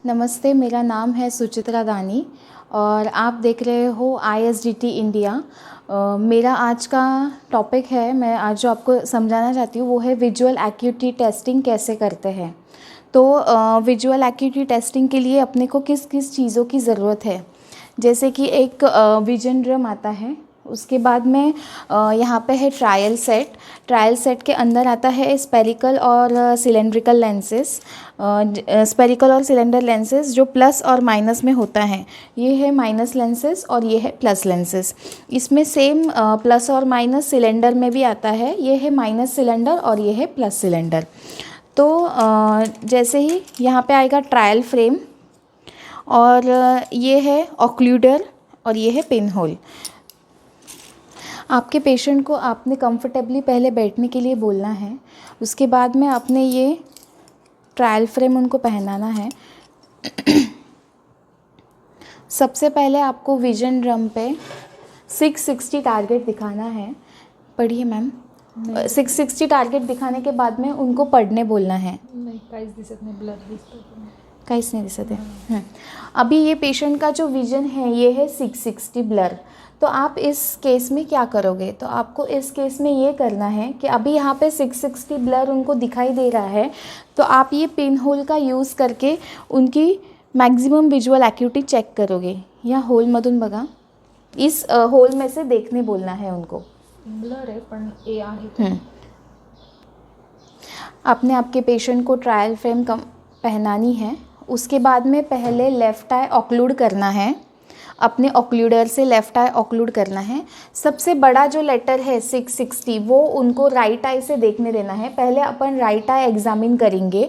नमस्ते, मेरा नाम है सुचित्रा दानी और आप देख रहे हो ISDT इंडिया। मेरा आज का टॉपिक है, मैं आज जो आपको समझाना चाहती हूँ वो है विजुअल एक्यूटी टेस्टिंग कैसे करते हैं। तो विजुअल एक्यूटी टेस्टिंग के लिए अपने को किस किस चीज़ों की ज़रूरत है, जैसे कि एक विजन ड्रम आता है, उसके बाद में यहाँ पे है ट्रायल सेट के अंदर आता है स्पेरिकल और सिलेंड्रिकल लेंसेस। स्पेरिकल और सिलेंडर लेंसेस जो प्लस और माइनस में होता है, ये है माइनस लेंसेस और ये है प्लस लेंसेस। इसमें सेम प्लस और माइनस सिलेंडर में भी आता है, ये है माइनस सिलेंडर और ये है प्लस सिलेंडर। तो जैसे ही यहाँ पे आएगा ट्रायल फ्रेम और ये है ऑक्लूडर और ये है पिन होल। आपके पेशेंट को आपने कंफर्टेबली पहले बैठने के लिए बोलना है, उसके बाद में आपने ये ट्रायल फ्रेम उनको पहनाना है। सबसे पहले आपको विजन ड्रम पे 660 टारगेट दिखाना है। पढ़िए मैम। 660 टारगेट दिखाने के बाद में उनको पढ़ने बोलना है। नाही, काहीच दिसत नाही, ब्लर दिसतं. काहीच नहीं दिसत है। अभी ये पेशेंट का जो विजन है ये है 660 ब्लर। तो आप इस केस में क्या करोगे, तो आपको इस केस में ये करना है कि अभी यहाँ पे 660 ब्लर उनको दिखाई दे रहा है, तो आप ये पिन होल का यूज़ करके उनकी मैक्सिमम विजुअल एक्यूटी चेक करोगे। या होलमधून बघा, इस होल में से देखने बोलना है उनको। ब्लर आहे पण ए आहे. आपने आपके पेशेंट को ट्रायल फ्रेम पहनानी है, उसके बाद में पहले लेफ़्ट आई ऑक्लूड करना है, अपने ऑक्लूडर से लेफ़्ट आई ऑक्लूड करना है। सबसे बड़ा जो लेटर है 660 वो उनको राइट आई से देखने देना है। पहले अपन राइट आई एग्जामिन करेंगे।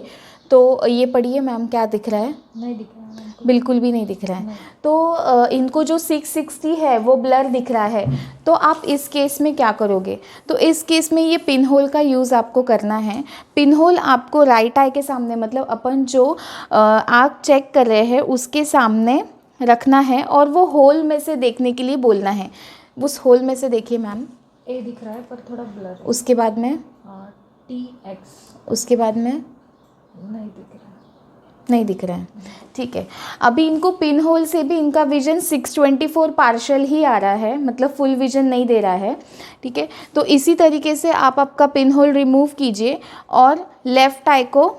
तो ये पढ़िए मैम, क्या दिख रहा है? नहीं दिख रहा है, बिल्कुल भी नहीं दिख रहा है। तो इनको जो 660 है वो ब्लर दिख रहा है। तो आप इस केस में क्या करोगे, तो इस केस में ये पिन होल का यूज़ आपको करना है। पिन होल आपको राइट आई के सामने, मतलब अपन जो आँख चेक कर रहे हैं उसके सामने रखना है और वो होल में से देखने के लिए बोलना है। उस होल में से देखिए मैम। ए दिख रहा है पर थोड़ा ब्लर है. उसके बाद में TX उसके बाद में नहीं दिख रहा है. नहीं दिख रहा है। ठीक है, अभी इनको पिन होल से भी इनका विजन 624 पार्शल ही आ रहा है, मतलब फुल विजन नहीं दे रहा है। ठीक है, तो इसी तरीके से आप आपका पिन होल रिमूव कीजिए और लेफ़्ट आई को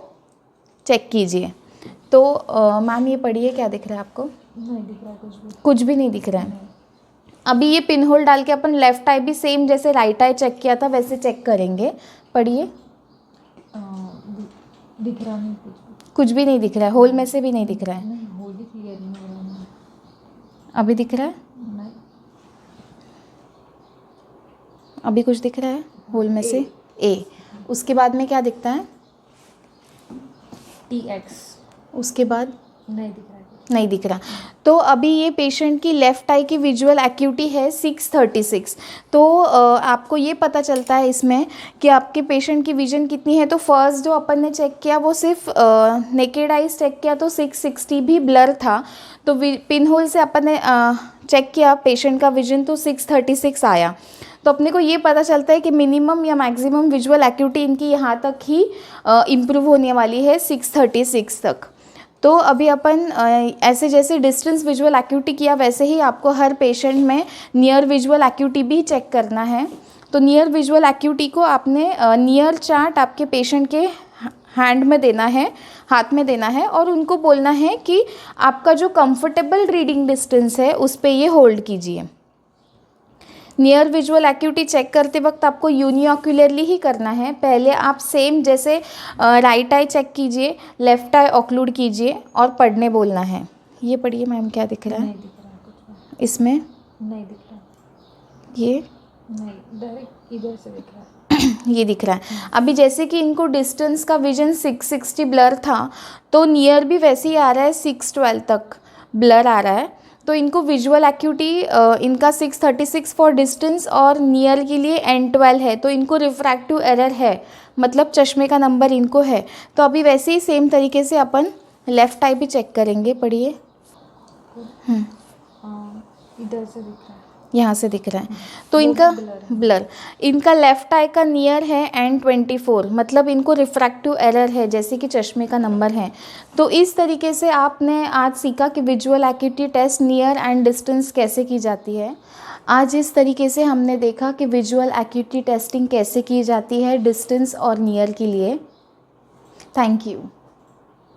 चेक कीजिए। तो मैम ये पढ़िए, क्या दिख रहा है आपको? नहीं दिख रहा है कुछ भी नहीं दिख रहा है। अभी ये पिन होल डाल के अपन लेफ़्ट आई भी सेम जैसे राइट आई चेक किया था वैसे चेक करेंगे। पढ़िए। दिख रहा नहीं कुछ भी नहीं दिख रहा है, होल में से भी नहीं दिख रहा है। नहीं, होल भी क्लियर नहीं हो रहा है. अभी दिख रहा है? नहीं. अभी कुछ दिख रहा है होल में से? ए। उसके बाद में क्या दिखता है? TX उसके बाद नहीं दिख रहा है. नहीं दिख रहा। तो अभी ये पेशेंट की लेफ़्ट आई की विजुअल एक्यूटी है 636। तो आपको ये पता चलता है इसमें कि आपके पेशेंट की विजन कितनी है। तो फर्स्ट जो अपन ने चेक किया वो सिर्फ नेकेड आइज चेक किया तो 660 भी ब्लर था। तो पिन होल से अपन ने चेक किया पेशेंट का विजन तो 636 आया। तो अपने को ये पता चलता है कि मिनिमम या मैक्सिमम विजुअल एक्यूटी इनकी यहाँ तक ही इम्प्रूव होने वाली है, 636 तक। तो अभी अपन ऐसे जैसे डिस्टेंस विजुअल एक्यूटी किया वैसे ही आपको हर पेशेंट में नियर विजुअल एक्यूटी भी चेक करना है। तो नियर विजुअल एक्यूटी को आपने नियर चार्ट आपके पेशेंट के हैंड में देना है, हाथ में देना है और उनको बोलना है कि आपका जो कंफर्टेबल रीडिंग डिस्टेंस है उस पर ये होल्ड कीजिए। नियर विजुअल एक्यूटी चेक करते वक्त आपको यूनिऑक्यूलरली ही करना है। पहले आप सेम जैसे राइट आई चेक कीजिए, लेफ़्ट आई ऑक्लूड कीजिए और पढ़ने बोलना है। ये पढ़िए मैम, क्या दिख रहा है? नहीं दिख रहा है कुछ. इसमें नहीं दिख रहा है. ये नहीं, डायरेक्ट इधर से दिख रहा है. ये दिख रहा है। अभी जैसे कि इनको डिस्टेंस का विजन 660 ब्लर था तो नियर भी वैसे ही आ रहा है, 612 तक ब्लर आ रहा है। तो इनको विजुअल एक्यूटी इनका 636 फॉर डिस्टेंस और नियर के लिए N12 है। तो इनको रिफ्रैक्टिव एरर है, मतलब चश्मे का नंबर इनको है। तो अभी वैसे ही सेम तरीके से अपन लेफ़्ट आई भी चेक करेंगे। पढ़िए। इधर से दिख रहा है. यहाँ से दिख रहा है। तो वो भी इनका blur है। ब्लर, इनका लेफ्ट आई का नियर है N24, मतलब इनको रिफ्रैक्टिव एरर है, जैसे कि चश्मे का नंबर है। तो इस तरीके से आपने आज सीखा कि visual acuity test near and distance कैसे की जाती है। आज इस तरीके से हमने देखा कि विजुअल एक्यूटी टेस्टिंग कैसे की जाती है डिस्टेंस और नियर के लिए। Thank you.